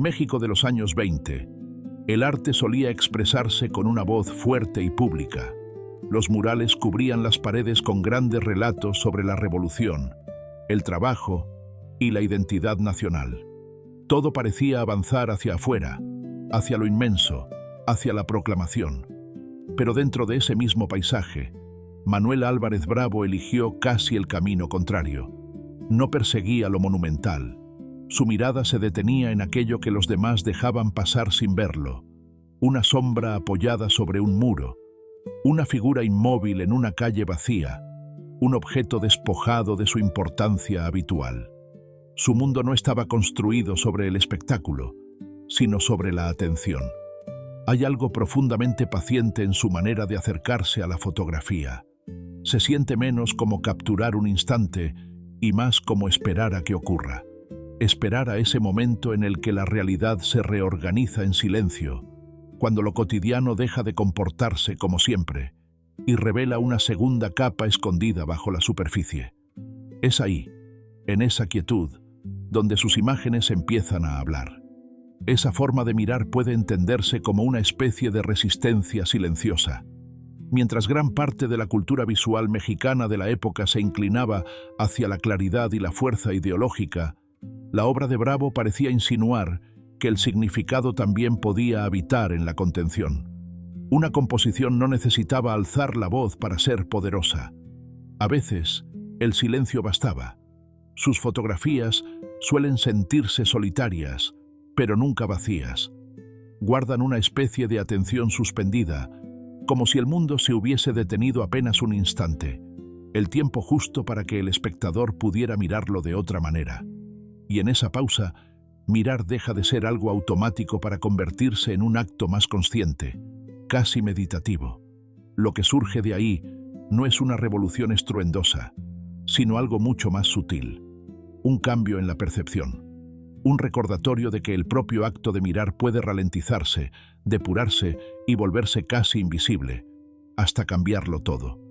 México de los años 20, el arte solía expresarse con una voz fuerte y pública. Los murales cubrían las paredes con grandes relatos sobre la revolución, el trabajo y la identidad nacional. Todo parecía avanzar hacia afuera, hacia lo inmenso, hacia la proclamación. Pero dentro de ese mismo paisaje, Manuel Álvarez Bravo eligió casi el camino contrario. No perseguía lo monumental. Su mirada se detenía en aquello que los demás dejaban pasar sin verlo. Una sombra apoyada sobre un muro, una figura inmóvil en una calle vacía, un objeto despojado de su importancia habitual. Su mundo no estaba construido sobre el espectáculo, sino sobre la atención. Hay algo profundamente paciente en su manera de acercarse a la fotografía. Se siente menos como capturar un instante y más como esperar a que ocurra. Esperar a ese momento en el que la realidad se reorganiza en silencio, cuando lo cotidiano deja de comportarse como siempre y revela una segunda capa escondida bajo la superficie. Es ahí, en esa quietud, donde sus imágenes empiezan a hablar. Esa forma de mirar puede entenderse como una especie de resistencia silenciosa. Mientras gran parte de la cultura visual mexicana de la época se inclinaba hacia la claridad y la fuerza ideológica, la obra de Bravo parecía insinuar que el significado también podía habitar en la contención. Una composición no necesitaba alzar la voz para ser poderosa. A veces, el silencio bastaba. Sus fotografías suelen sentirse solitarias, pero nunca vacías. Guardan una especie de atención suspendida, como si el mundo se hubiese detenido apenas un instante, el tiempo justo para que el espectador pudiera mirarlo de otra manera. Y en esa pausa, mirar deja de ser algo automático para convertirse en un acto más consciente, casi meditativo. Lo que surge de ahí no es una revolución estruendosa, sino algo mucho más sutil, un cambio en la percepción, un recordatorio de que el propio acto de mirar puede ralentizarse, depurarse y volverse casi invisible, hasta cambiarlo todo.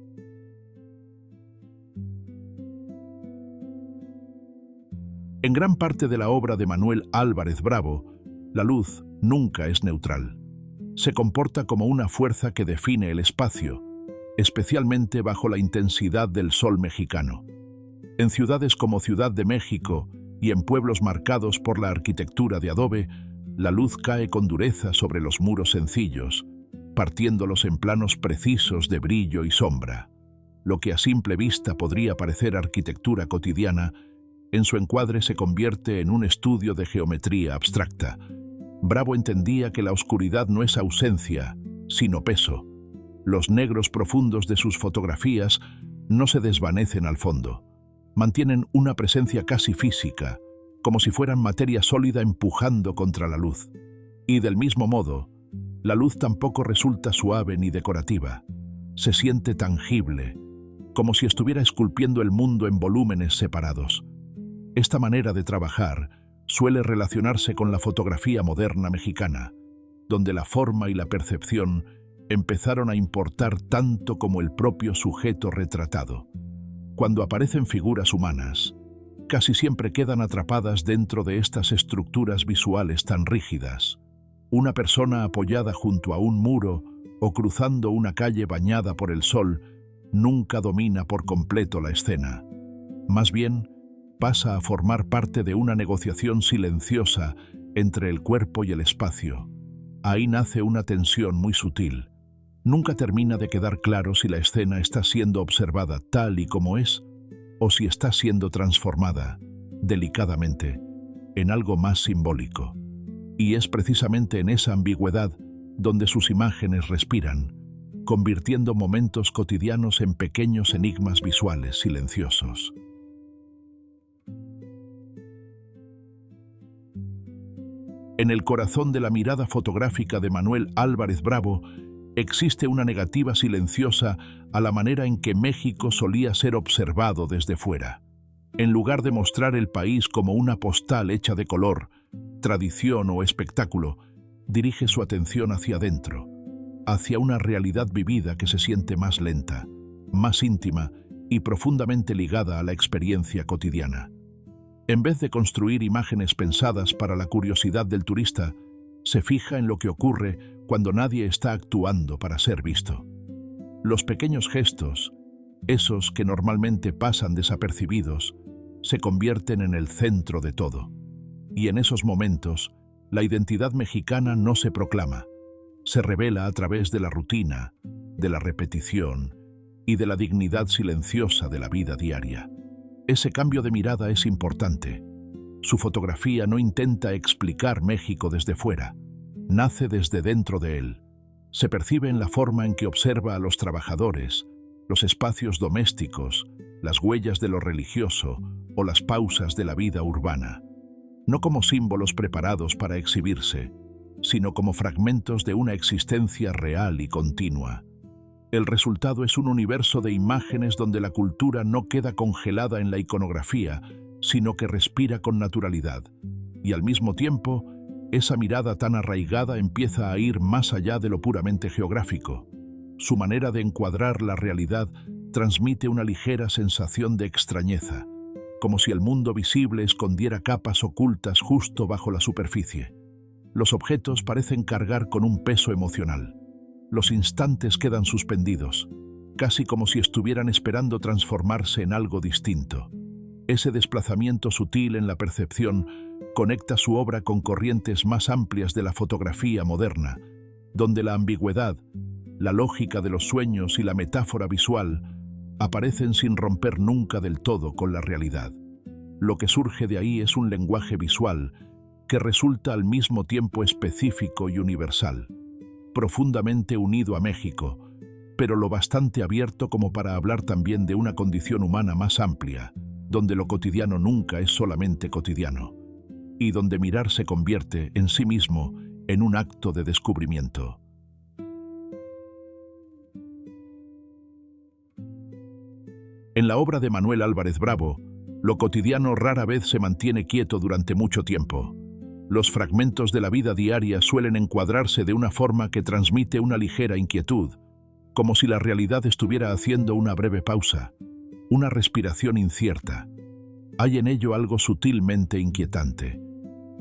En gran parte de la obra de Manuel Álvarez Bravo, la luz nunca es neutral. Se comporta como una fuerza que define el espacio, especialmente bajo la intensidad del sol mexicano. En ciudades como Ciudad de México y en pueblos marcados por la arquitectura de adobe, la luz cae con dureza sobre los muros sencillos, partiéndolos en planos precisos de brillo y sombra. Lo que a simple vista podría parecer arquitectura cotidiana, en su encuadre se convierte en un estudio de geometría abstracta. Bravo entendía que la oscuridad no es ausencia, sino peso. Los negros profundos de sus fotografías no se desvanecen al fondo. Mantienen una presencia casi física, como si fueran materia sólida empujando contra la luz. Y del mismo modo, la luz tampoco resulta suave ni decorativa. Se siente tangible, como si estuviera esculpiendo el mundo en volúmenes separados. Esta manera de trabajar suele relacionarse con la fotografía moderna mexicana, donde la forma y la percepción empezaron a importar tanto como el propio sujeto retratado. Cuando aparecen figuras humanas, casi siempre quedan atrapadas dentro de estas estructuras visuales tan rígidas. Una persona apoyada junto a un muro o cruzando una calle bañada por el sol nunca domina por completo la escena. Más bien, pasa a formar parte de una negociación silenciosa entre el cuerpo y el espacio. Ahí nace una tensión muy sutil. Nunca termina de quedar claro si la escena está siendo observada tal y como es, o si está siendo transformada, delicadamente, en algo más simbólico. Y es precisamente en esa ambigüedad donde sus imágenes respiran, convirtiendo momentos cotidianos en pequeños enigmas visuales silenciosos. En el corazón de la mirada fotográfica de Manuel Álvarez Bravo existe una negativa silenciosa a la manera en que México solía ser observado desde fuera. En lugar de mostrar el país como una postal hecha de color, tradición o espectáculo, dirige su atención hacia adentro, hacia una realidad vivida que se siente más lenta, más íntima y profundamente ligada a la experiencia cotidiana. En vez de construir imágenes pensadas para la curiosidad del turista, se fija en lo que ocurre cuando nadie está actuando para ser visto. Los pequeños gestos, esos que normalmente pasan desapercibidos, se convierten en el centro de todo. Y en esos momentos, la identidad mexicana no se proclama, se revela a través de la rutina, de la repetición y de la dignidad silenciosa de la vida diaria. Ese cambio de mirada es importante. Su fotografía no intenta explicar México desde fuera, nace desde dentro de él. Se percibe en la forma en que observa a los trabajadores, los espacios domésticos, las huellas de lo religioso o las pausas de la vida urbana. No como símbolos preparados para exhibirse, sino como fragmentos de una existencia real y continua. El resultado es un universo de imágenes donde la cultura no queda congelada en la iconografía, sino que respira con naturalidad. Y al mismo tiempo, esa mirada tan arraigada empieza a ir más allá de lo puramente geográfico. Su manera de encuadrar la realidad transmite una ligera sensación de extrañeza, como si el mundo visible escondiera capas ocultas justo bajo la superficie. Los objetos parecen cargar con un peso emocional. Los instantes quedan suspendidos, casi como si estuvieran esperando transformarse en algo distinto. Ese desplazamiento sutil en la percepción conecta su obra con corrientes más amplias de la fotografía moderna, donde la ambigüedad, la lógica de los sueños y la metáfora visual aparecen sin romper nunca del todo con la realidad. Lo que surge de ahí es un lenguaje visual que resulta al mismo tiempo específico y universal, profundamente unido a México, pero lo bastante abierto como para hablar también de una condición humana más amplia, donde lo cotidiano nunca es solamente cotidiano, y donde mirar se convierte en sí mismo en un acto de descubrimiento. En la obra de Manuel Álvarez Bravo, lo cotidiano rara vez se mantiene quieto durante mucho tiempo. Los fragmentos de la vida diaria suelen encuadrarse de una forma que transmite una ligera inquietud, como si la realidad estuviera haciendo una breve pausa, una respiración incierta. Hay en ello algo sutilmente inquietante.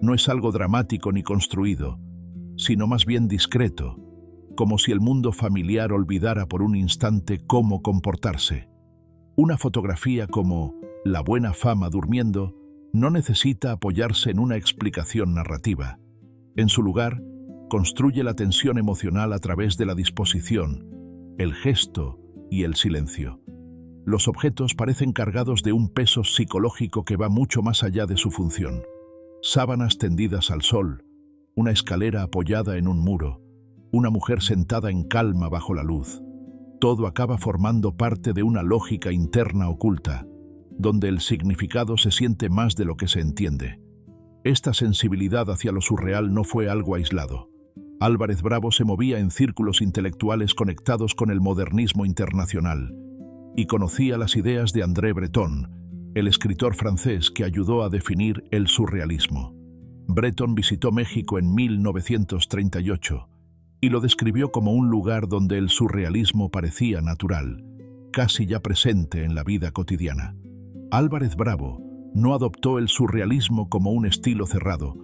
No es algo dramático ni construido, sino más bien discreto, como si el mundo familiar olvidara por un instante cómo comportarse. Una fotografía como La buena fama durmiendo no necesita apoyarse en una explicación narrativa. En su lugar, construye la tensión emocional a través de la disposición, el gesto y el silencio. Los objetos parecen cargados de un peso psicológico que va mucho más allá de su función. Sábanas tendidas al sol, una escalera apoyada en un muro, una mujer sentada en calma bajo la luz. Todo acaba formando parte de una lógica interna oculta, donde el significado se siente más de lo que se entiende. Esta sensibilidad hacia lo surreal no fue algo aislado. Álvarez Bravo se movía en círculos intelectuales conectados con el modernismo internacional y conocía las ideas de André Breton, el escritor francés que ayudó a definir el surrealismo. Breton visitó México en 1938 y lo describió como un lugar donde el surrealismo parecía natural, casi ya presente en la vida cotidiana. Álvarez Bravo no adoptó el surrealismo como un estilo cerrado,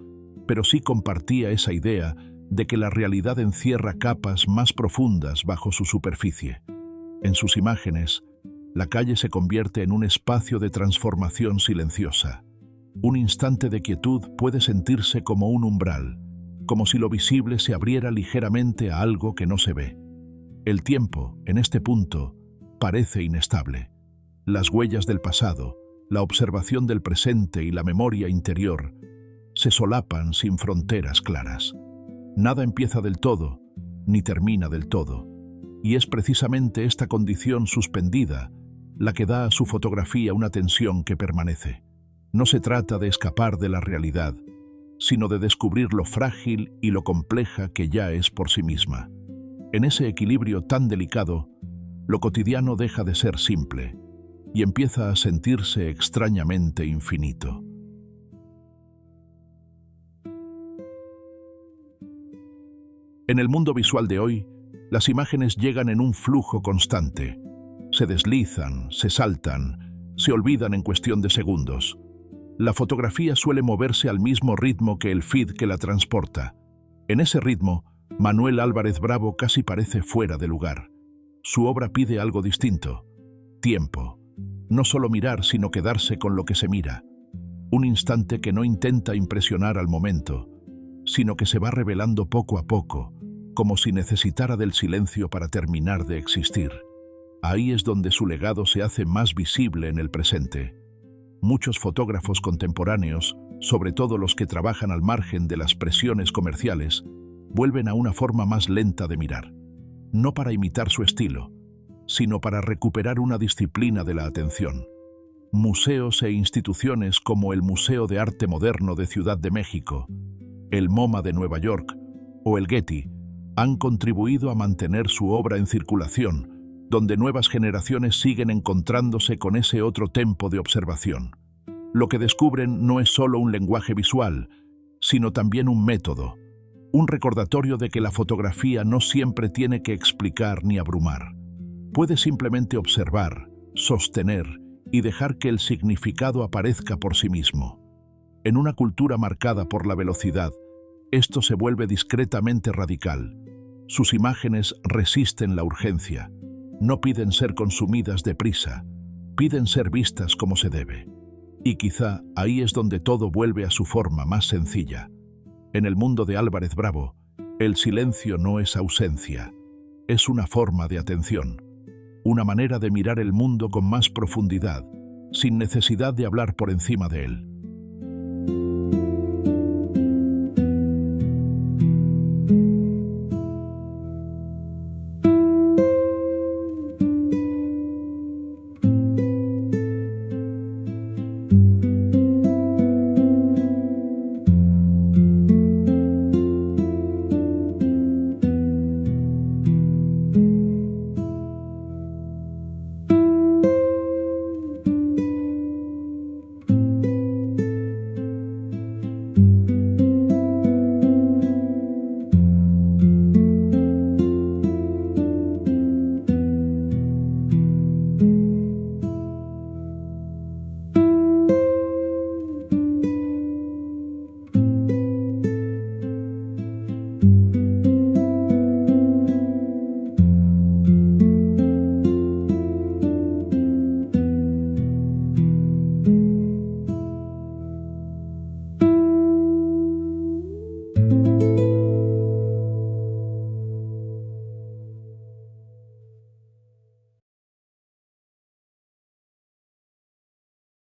pero sí compartía esa idea de que la realidad encierra capas más profundas bajo su superficie. En sus imágenes, la calle se convierte en un espacio de transformación silenciosa. Un instante de quietud puede sentirse como un umbral, como si lo visible se abriera ligeramente a algo que no se ve. El tiempo, en este punto, parece inestable. Las huellas del pasado, la observación del presente y la memoria interior se solapan sin fronteras claras. Nada empieza del todo, ni termina del todo, y es precisamente esta condición suspendida la que da a su fotografía una tensión que permanece. No se trata de escapar de la realidad, sino de descubrir lo frágil y lo compleja que ya es por sí misma. En ese equilibrio tan delicado, lo cotidiano deja de ser simple y empieza a sentirse extrañamente infinito. En el mundo visual de hoy, las imágenes llegan en un flujo constante. Se deslizan, se saltan, se olvidan en cuestión de segundos. La fotografía suele moverse al mismo ritmo que el feed que la transporta. En ese ritmo, Manuel Álvarez Bravo casi parece fuera de lugar. Su obra pide algo distinto: tiempo. No solo mirar, sino quedarse con lo que se mira. Un instante que no intenta impresionar al momento, sino que se va revelando poco a poco, como si necesitara del silencio para terminar de existir. Ahí es donde su legado se hace más visible en el presente. Muchos fotógrafos contemporáneos, sobre todo los que trabajan al margen de las presiones comerciales, vuelven a una forma más lenta de mirar. No para imitar su estilo, sino para recuperar una disciplina de la atención. Museos e instituciones como el Museo de Arte Moderno de Ciudad de México, el MoMA de Nueva York o el Getty han contribuido a mantener su obra en circulación, donde nuevas generaciones siguen encontrándose con ese otro tempo de observación. Lo que descubren no es solo un lenguaje visual, sino también un método, un recordatorio de que la fotografía no siempre tiene que explicar ni abrumar. Puede simplemente observar, sostener y dejar que el significado aparezca por sí mismo. En una cultura marcada por la velocidad, esto se vuelve discretamente radical. Sus imágenes resisten la urgencia. No piden ser consumidas deprisa, piden ser vistas como se debe. Y quizá ahí es donde todo vuelve a su forma más sencilla. En el mundo de Álvarez Bravo, el silencio no es ausencia, es una forma de atención, una manera de mirar el mundo con más profundidad, sin necesidad de hablar por encima de él.